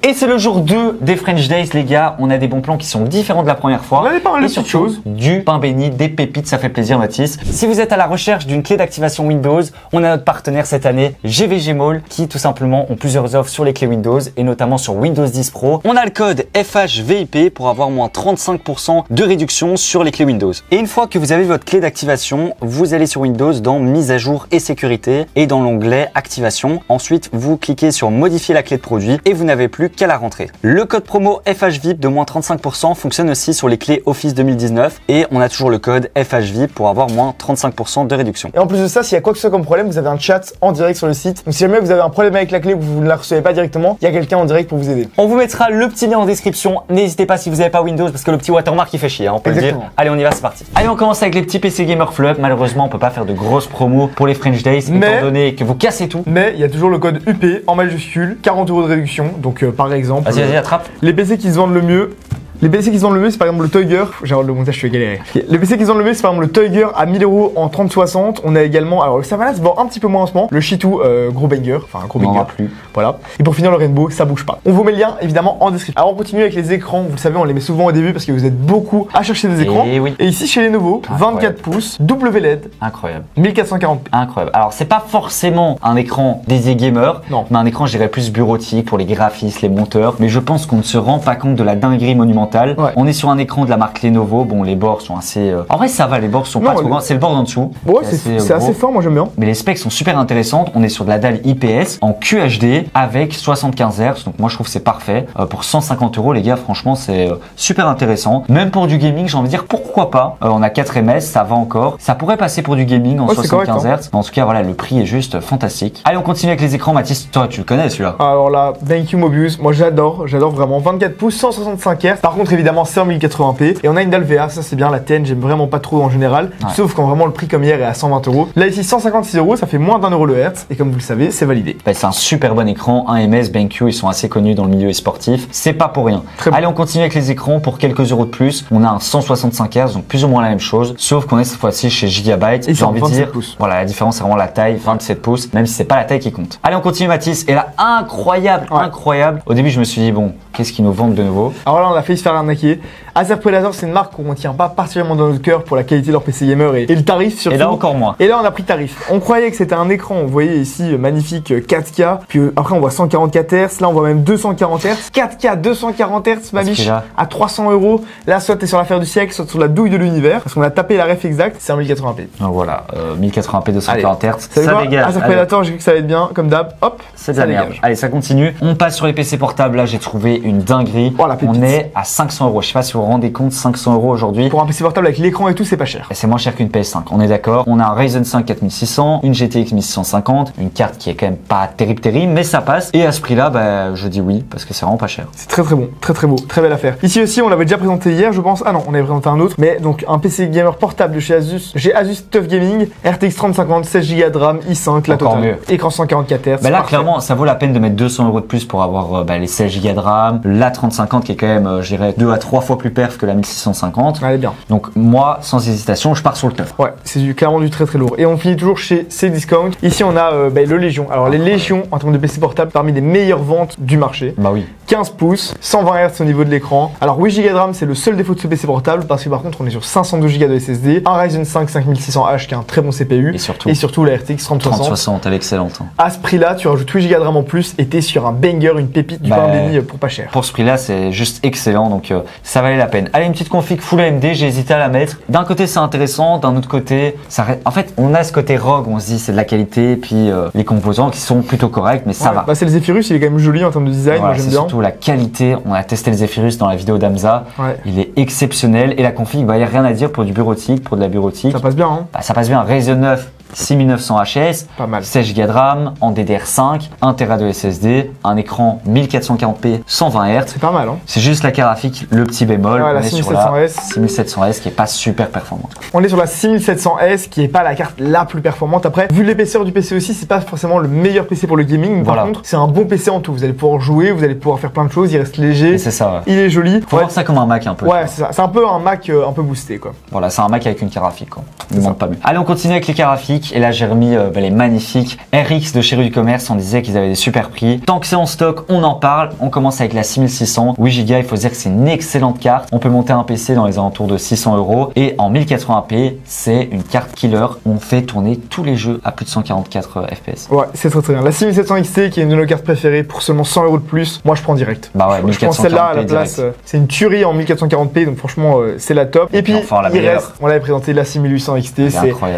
Et c'est le jour 2 des French Days les gars, on a des bons plans qui sont différents de la première fois. On avait pas mal de et petites surtout choses. du pain béni, des pépites, ça fait plaisir Mathis. Si vous êtes à la recherche d'une clé d'activation Windows, on a notre partenaire cette année, GVG Mall, qui tout simplement ont plusieurs offres sur les clés Windows et notamment sur Windows 10 Pro. On a le code FHVIP pour avoir moins 35% de réduction sur les clés Windows. Et une fois que vous avez votre clé d'activation, vous allez sur Windows dans mise à jour et sécurité et dans l'onglet activation. Ensuite, vous cliquez sur modifier la clé de produit et vous n'avez plus qu'à la rentrer. Le code promo FHVIP de moins 35% fonctionne aussi sur les clés Office 2019 et on a toujours le code FHVIP pour avoir moins 35% de réduction. Et en plus de ça, s'il y a quoi que ce soit comme problème, vous avez un chat en direct sur le site. Donc si jamais vous avez un problème avec la clé ou vous ne la recevez pas directement, il y a quelqu'un en direct pour vous aider. On vous mettra le petit lien en description. N'hésitez pas si vous n'avez pas Windows parce que le petit watermark il fait chier, hein, on peut le dire. Allez, on y va, c'est parti. Allez, on commence avec les petits PC Gamer Flop. Malheureusement, on peut pas faire de grosses promos pour les French Days étant donné que vous cassez tout. Mais il y a toujours le code UP en majuscule, 40 € de réduction. Donc par exemple, Vas-y, attrape. les PC qui se vendent le mieux. Les PC qui se vendent le mieux, c'est par exemple le Tiger. J'ai le montage, je vais galérer. Les PC qui se vendent le mieux, c'est par exemple le Tiger à 1000 € en 3060. On a également, alors le Savannah se vend un petit peu moins en ce moment. Le Shitu, gros banger, enfin gros banger. Plus. Voilà. Et pour finir, le Rainbow, ça bouge pas. On vous met le lien évidemment en description. Alors on continue avec les écrans. Vous le savez, on les met souvent au début parce que vous êtes beaucoup à chercher des écrans. Et oui. Et ici chez Lenovo, 24 pouces, WLED, Incroyable. 1440p. Incroyable. Alors, c'est pas forcément un écran dédié gamer, Non. mais un écran, je dirais, plus bureautique pour les graphistes, les monteurs. Mais je pense qu'on ne se rend pas compte de la dinguerie monumentale. Ouais. On est sur un écran de la marque Lenovo. Bon, les bords sont assez. En vrai, ça va, les bords sont pas trop grands. C'est le bord en dessous. Ouais, c'est assez fort, moi j'aime bien. Mais les specs sont super intéressantes. On est sur de la dalle IPS en QHD avec 75 Hz. Donc, moi, je trouve que c'est parfait. Pour 150 €, les gars, franchement, c'est super intéressant. Même pour du gaming, j'ai envie de dire pourquoi pas. On a 4 ms, ça va encore. Ça pourrait passer pour du gaming en 75 Hz. En tout cas, voilà, le prix est juste fantastique. Allez, on continue avec les écrans. Mathis, toi, tu le connais celui-là. Alors là, BenQ Mobius, moi j'adore vraiment. 24 pouces, 165 Hz. Par contre, évidemment, c'est en 1080p. Et on a une dalle VA, ça c'est bien. La TN, j'aime vraiment pas trop en général. Ouais. Sauf quand vraiment le prix comme hier est à 120 €. Là, ici, 156 €, ça fait moins d'1 € le Hertz. Et comme vous le savez, c'est validé. Bah, c'est un super bon écran, 1 ms, BenQ, ils sont assez connus dans le milieu sportif. C'est pas pour rien. Très bon. Allez, on continue avec les écrans pour quelques euros de plus. On a un 165 Hz, donc plus ou moins la même chose. Sauf qu'on est cette fois-ci chez Gigabyte. Et J'ai envie de dire, pouces. voilà, la différence c'est vraiment la taille, 27 pouces, même si c'est pas la taille qui compte. Allez, on continue Mathis. Et là, incroyable, incroyable. Au début, je me suis dit, bon, qu'est-ce qu'ils nous vendent de nouveau? Alors là, on a failli se faire arnaquer. Acer Predator, c'est une marque qu'on ne tient pas particulièrement dans notre cœur pour la qualité de leur PC gamer et le tarif surtout. Et là, encore moins. Et là, on a pris le tarif. On croyait que c'était un écran, vous voyez ici, magnifique 4K. Puis après, on voit 144 Hz. Là, on voit même 240 Hz. 4K, 240 Hz, ma biche, à 300 €. Là, soit t'es sur l'affaire du siècle, soit sur la douille de l'univers. Parce qu'on a tapé la ref exacte, c'est en 1080p. Donc voilà, 1080p, 240 Hz. Ça dégage. Acer Predator, j'ai cru que ça allait être bien, comme d'hab. Hop, c'est de la merde. Allez, ça continue. On passe sur les PC portables. Là, j'ai trouvé une dinguerie. Oh, la pépite. On est à 500 €. Je sais pas si vous vous rendez compte, 500 € aujourd'hui. Pour un PC portable avec l'écran et tout, c'est pas cher. Et c'est moins cher qu'une PS5, on est d'accord. On a un Ryzen 5 4600, une GTX 1650, une carte qui est quand même pas terrible, mais ça passe. Et à ce prix-là, bah, je dis oui, parce que c'est vraiment pas cher. C'est très bon, très beau, très belle affaire. Ici aussi, on l'avait déjà présenté hier, je pense. Ah non, on avait présenté un autre. Mais donc, un PC gamer portable de chez Asus TUF Gaming, RTX 3050, 16 Go de RAM, i5, la totale. Mieux. Écran 144 Hz. Bah là, clairement, ça vaut la peine de mettre 200 € de plus pour avoir les 16 Go de RAM, la 3050 qui est quand même, je dirais, 2 à 3 fois plus perf que la 1650. Elle est bien. Donc, moi, sans hésitation, je pars sur le teuf. Ouais, c'est clairement du très lourd. Et on finit toujours chez Cdiscount. Ici, on a le Légion. Alors, les Légions, en termes de PC portable, parmi les meilleures ventes du marché. Bah oui. 15 pouces, 120 Hz au niveau de l'écran. Alors 8 Go de RAM, c'est le seul défaut de ce PC portable parce que par contre on est sur 512 Go de SSD, un Ryzen 5 5600H qui est un très bon CPU et surtout la RTX 3060. Elle est excellente. Hein. À ce prix-là, tu rajoutes 8 Go de RAM en plus et t'es sur un banger, une pépite du pain béni pour pas cher. Pour ce prix-là, c'est juste excellent, donc ça valait la peine. Allez, une petite config Full AMD, j'ai hésité à la mettre. D'un côté c'est intéressant, d'un autre côté, ça reste... En fait, on a ce côté ROG, on se dit c'est de la qualité, puis les composants qui sont plutôt corrects, mais ça va. Bah c'est le Zephyrus, il est quand même joli en termes de design, voilà, moi j'aime bien. Surtout la qualité, on a testé le Zephyrus dans la vidéo d'Amza, il est exceptionnel et la config, il n'y a rien à dire pour du bureautique, pour de la bureautique. Ça passe bien, hein. Bah, ça passe bien, Ryzen 9 6900 HS, pas mal. 16 Go de RAM, en DDR5, 1 Tera de SSD, un écran 1440p 120 Hz. C'est pas mal, hein. C'est juste la carte graphique, le petit bémol. Ouais, on la est 6700S. sur la 6700S qui est pas super performante. On est sur la 6700S qui est pas la carte la plus performante. Après, vu l'épaisseur du PC aussi, c'est pas forcément le meilleur PC pour le gaming. Mais par contre, c'est un bon PC en tout. Vous allez pouvoir jouer, vous allez pouvoir faire plein de choses. Il reste léger. C'est ça. Ouais. Il est joli. Faut voir ça comme un Mac un peu. Ouais, c'est ça. C'est un peu un Mac un peu boosté, quoi. Voilà, c'est un Mac avec une carte graphique, quoi. Il manque pas mieux. Allez, on continue avec les cartes graphiques. magnifiques. Et là, j'ai remis les magnifiques RX de chez Rue du Commerce. On disait qu'ils avaient des super prix. Tant que c'est en stock, on en parle. On commence avec la 6600. 8 Go, il faut dire que c'est une excellente carte. On peut monter un PC dans les alentours de 600 €. Et en 1080p, c'est une carte killer. On fait tourner tous les jeux à plus de 144 FPS. Ouais, c'est très bien. La 6700 XT qui est une de nos cartes préférées pour seulement 100 € de plus, moi je prends direct. Bah ouais, je prends celle-là à la place. C'est une tuerie en 1440p, donc franchement c'est la top. Et puis enfin, il reste, on l'avait présenté, la 6800 XT,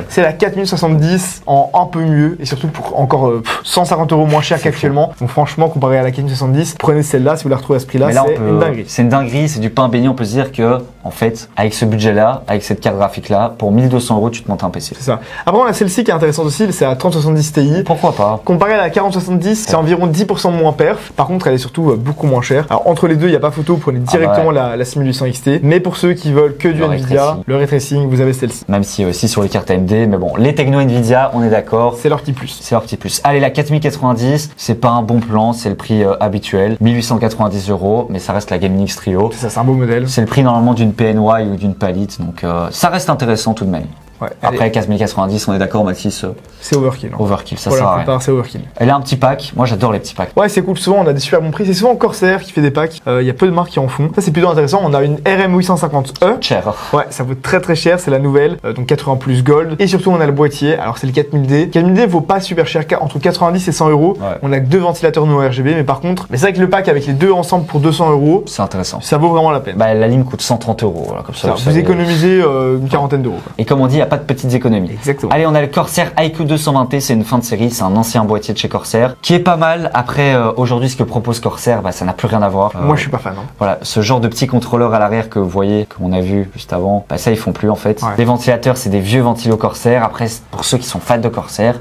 c'est la 4070 en un peu mieux et surtout pour encore 150 € moins cher qu'actuellement. Donc franchement comparé à la 4070, prenez celle-là si vous la retrouvez à ce prix-là, c'est une dinguerie. C'est une dinguerie, c'est du pain béni. On peut se dire que en fait, avec ce budget-là, avec cette carte graphique-là, pour 1200 € tu te montes un PC. C'est ça. Après on a celle-ci qui est intéressante aussi, c'est la 3070 Ti. Pourquoi pas? Comparé à la 4070, c'est environ 10% moins perf. Par contre, elle est surtout beaucoup moins chère. Alors entre les deux, il n'y a pas photo, vous prenez directement la 6800 XT. Mais pour ceux qui veulent que du Nvidia, le ray tracing, vous avez celle-ci. Même si aussi sur les cartes AMD, mais bon, les techno Nvidia, on est d'accord. C'est leur petit plus. C'est leur petit plus. Allez, la 4090, c'est pas un bon plan, c'est le prix habituel. 1890 €, mais ça reste la Gaming X Trio. C'est ça, c'est un beau modèle. C'est le prix normalement d'une PNY ou d'une Palette, donc ça reste intéressant tout de même. Ouais, après 4090, on est d'accord, Mathis. C'est overkill. Hein. Overkill, ça voilà, sert à rien. C'est overkill. Elle a un petit pack. Moi, j'adore les petits packs. Ouais, c'est cool. Souvent, on a des super bons prix. C'est souvent Corsair qui fait des packs. Il y a peu de marques qui en font. Ça, c'est plutôt intéressant. On a une RM850E. Cher. Ouais, ça vaut très cher. C'est la nouvelle. Donc 80 plus gold. Et surtout, on a le boîtier. Alors, c'est le 4000D. 4000D vaut pas super cher. Entre 90 et 100 €. Ouais. On a que 2 ventilateurs non RGB. Mais par contre, c'est vrai que le pack avec les deux ensemble pour 200 €, c'est intéressant. Ça vaut vraiment la peine. Bah, la lime coûte 130 €. Voilà, comme ça, vous économisez une quarantaine d'euros. Et comme on dit, il n'y a pas de petites économies. Exactement. Allez, on a le Corsair IQ 220T, c'est une fin de série, c'est un ancien boîtier de chez Corsair, qui est pas mal. Après, aujourd'hui, ce que propose Corsair, bah, ça n'a plus rien à voir. Moi, je suis pas fan. Hein. Voilà, ce genre de petit contrôleur à l'arrière que vous voyez, comme on a vu juste avant, bah, ça, ils font plus en fait. Ouais. Les ventilateurs, c'est des vieux ventilos Corsair. Après, pour ceux qui sont fans de Corsair,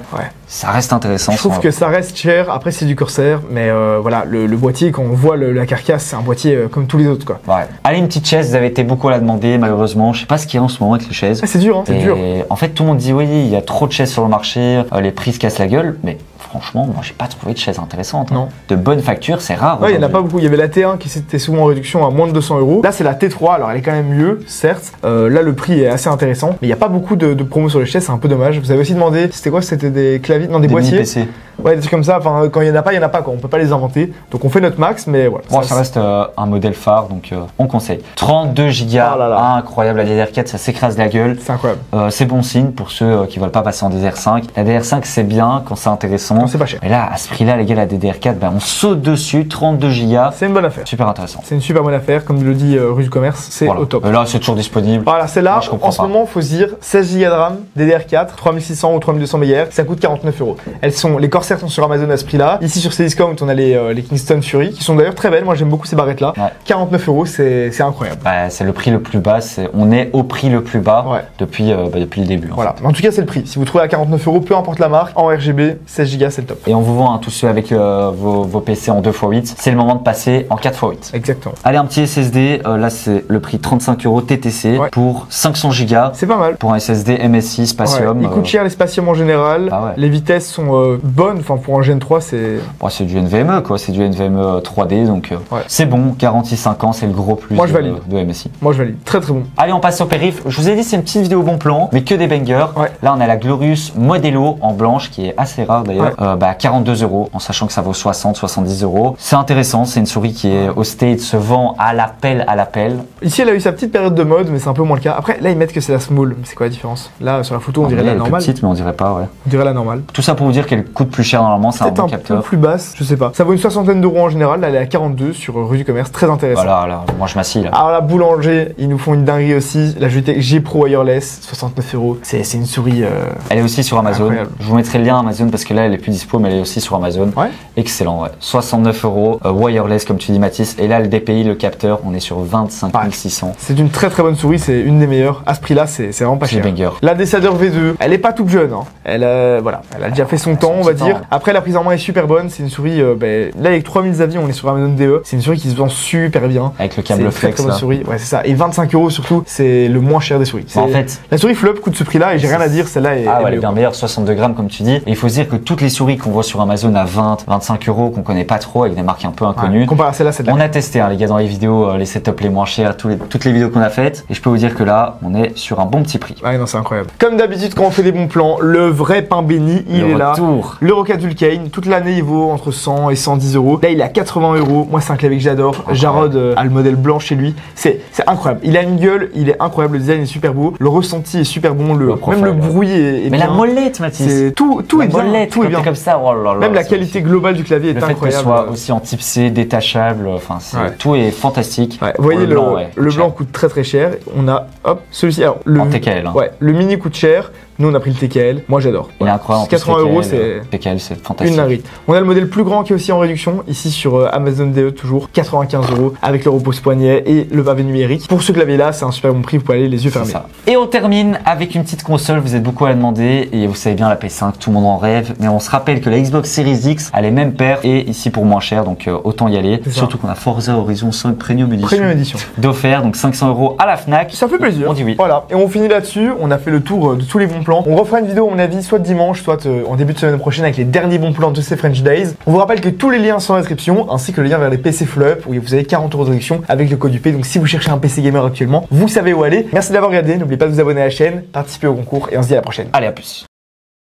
ça reste intéressant. Je trouve que ça reste cher. Après, c'est du Corsair, mais voilà, le boîtier, quand on voit la carcasse, c'est un boîtier comme tous les autres, quoi. Ouais. Allez, une petite chaise, vous avez été beaucoup à la demander, malheureusement. Je sais pas ce qu'il y a en ce moment avec les chaises. Ah, c'est dur, hein, c'est dur. En fait, tout le monde dit oui, il y a trop de chaises sur le marché, les prix se cassent la gueule, mais franchement, moi, j'ai pas trouvé de chaise intéressante. Non. Hein. De bonne facture, c'est rare. Ouais, il y en a pas beaucoup. Il y avait la T1 qui était souvent en réduction à moins de 200 €. Là, c'est la T3. Alors, elle est quand même mieux, certes. Là, le prix est assez intéressant, mais il n'y a pas beaucoup de promos sur les chaises. C'est un peu dommage. Vous avez aussi demandé, c'était quoi? C'était des claviers, non, des boîtiers. PC. Ouais, des trucs comme ça. Enfin, quand il y en a pas, il y en a pas. Quoi. On peut pas les inventer. Donc, on fait notre max, mais voilà. Bon, ça reste un modèle phare, donc on conseille. 32 Go, incroyable. La DDR4, ça s'écrase la gueule. C'est incroyable. C'est bon signe pour ceux qui veulent pas passer en DDR5. La DDR5, c'est bien quand c'est intéressant. Non, c'est pas cher. Mais là, à ce prix-là, les gars, la DDR4, on saute dessus. 32 Go. C'est une bonne affaire. Super intéressant. C'est une super bonne affaire. Comme le dit Rue du Commerce, c'est au top. Là, c'est toujours disponible. Voilà, celle-là, en ce moment, faut se dire 16 Go de RAM, DDR4, 3600 ou 3200 MHz, ça coûte 49 €. Les Corsair sont sur Amazon à ce prix-là. Ici, sur Cdiscount, on a les Kingston Fury, qui sont d'ailleurs très belles. Moi, j'aime beaucoup ces barrettes-là. Ouais. 49 €, c'est incroyable. C'est le prix le plus bas. On est au prix le plus bas depuis le début. Voilà. En tout cas, c'est le prix. Si vous trouvez à 49 €, peu importe la marque, en RGB, 16 Go, c'est le top. Et on vous vend tous ceux avec vos PC en 2x8. C'est le moment de passer en 4x8. Exactement. Allez, un petit SSD. Là, c'est le prix 35 € TTC pour 500 Go. C'est pas mal. Pour un SSD MSI Spatium. Il coûte cher les Spatium en général. Les vitesses sont bonnes. Enfin, pour un Gen 3, c'est. C'est du NVMe, quoi. C'est du NVMe 3D. Donc, c'est bon. Garantie 5 ans. C'est le gros plus de MSI. Moi, je valide. Très, très bon. Allez, on passe au périph. Je vous ai dit, c'est une petite vidéo bon plan, mais que des bangers. Là, on a la Glorious Modelo en blanche, qui est assez rare d'ailleurs. 42 €, en sachant que ça vaut 70 €. C'est intéressant. C'est une souris qui est au States, se vend à l'appel. Ici, elle a eu sa petite période de mode, mais c'est un peu moins le cas. Après, là, ils mettent que c'est la small. C'est quoi la différence? Là, sur la photo, on dirait la normale. Elle est petite, mais on dirait pas, On dirait la normale. Tout ça pour vous dire qu'elle coûte plus cher normalement. C'est un bon capteur. Un peu plus basse, je sais pas. Ça vaut une soixantaine d'euros en général. Là, elle est à 42 sur Rue du Commerce. Très intéressant. Voilà, moi je m'assis là. Alors, la Boulanger, ils nous font une dinguerie aussi. La Logitech G Pro Wireless, 69 €. C'est une souris. Elle est aussi sur Amazon. Incroyable. Je vous mettrai le lien Amazon parce que là, elle est plus dispo, mais elle est aussi sur Amazon. Excellent, 69 €. Wireless, comme tu dis, Mathis. Et là, le DPI, le capteur, on est sur 25 600. C'est une très très bonne souris. C'est une des meilleures. À ce prix-là, c'est vraiment pas cher. La Decider V2, elle est pas toute jeune. Hein. Elle a déjà fait son temps, on va dire. Après, la prise en main est super bonne. C'est une souris. Là, avec 3000 avis, on est sur Amazon DE. C'est une souris qui se vend super bien. Avec le câble flex. Très bonne souris. Ouais, c'est ça. Et 25 € surtout, c'est le moins cher des souris. En fait, la souris flop coûte ce prix-là et j'ai rien à dire. Celle-là est. Elle est bien meilleure, 62 grammes comme tu dis. Et il faut se dire que toutes les souris qu'on voit sur Amazon à 20, 25 euros, qu'on connaît pas trop, avec des marques un peu inconnues. Ouais, comparé à celle-là, c'est de la On a testé, hein, les gars, dans les vidéos, les setups les moins chers, toutes les vidéos qu'on a faites. Et je peux vous dire que là, on est sur un bon petit prix. Ouais, non, c'est incroyable. Comme d'habitude, quand on fait des bons plans, le vrai pain béni, il est là. Le Roca Vulcain, toute l'année, il vaut entre 100 et 110 euros. Là, il est à 80 euros. Moi, c'est un clavier que j'adore. Jarod a le modèle blanc chez lui. C'est incroyable. Il a une gueule, il est incroyable. Le design est super beau. Le ressenti est super bon. Même le bruit est mais bien. La molette, Mathis. Tout est bien. Tout est bien. Comme ça, oh là là, même la qualité globale du clavier est incroyable. Le fait que ce soit aussi en type C, détachable, enfin, tout est fantastique. Ouais. Vous voyez, le blanc coûte très très cher. On a, hop, celui-ci. Alors, en TKL. Hein. Ouais, le mini coûte cher. Nous, on a pris le TKL. Moi, j'adore. Il est incroyable. 80 euros, c'est TKL, c'est fantastique. Une narite. On a le modèle plus grand qui est aussi en réduction. Ici, sur Amazon DE, toujours 95 euros avec le repose-poignet et le pavé numérique. Pour ce clavier-là, c'est un super bon prix. Vous pouvez aller les yeux fermés. Ça. Et on termine avec une petite console. Vous êtes beaucoup à la demander. Et vous savez bien, la PS5, tout le monde en rêve. Mais on se rappelle que la Xbox Series X a les mêmes paires et ici pour moins cher. Donc, autant y aller. Surtout qu'on a Forza Horizon 5 Premium Edition. D'offert. Donc, 500 euros à la Fnac. Ça fait plaisir. On dit oui. Voilà. Et on finit là-dessus. On a fait le tour de tous les bons plans. On refera une vidéo, à mon avis, soit dimanche, soit en début de semaine prochaine avec les derniers bons plans de ces French Days. On vous rappelle que tous les liens sont en description, ainsi que le lien vers les PC Flow Up, où vous avez 40 euros de réduction avec le code UP. Donc si vous cherchez un PC gamer actuellement, vous savez où aller. Merci d'avoir regardé, n'oubliez pas de vous abonner à la chaîne, participer au concours et on se dit à la prochaine. Allez, à plus.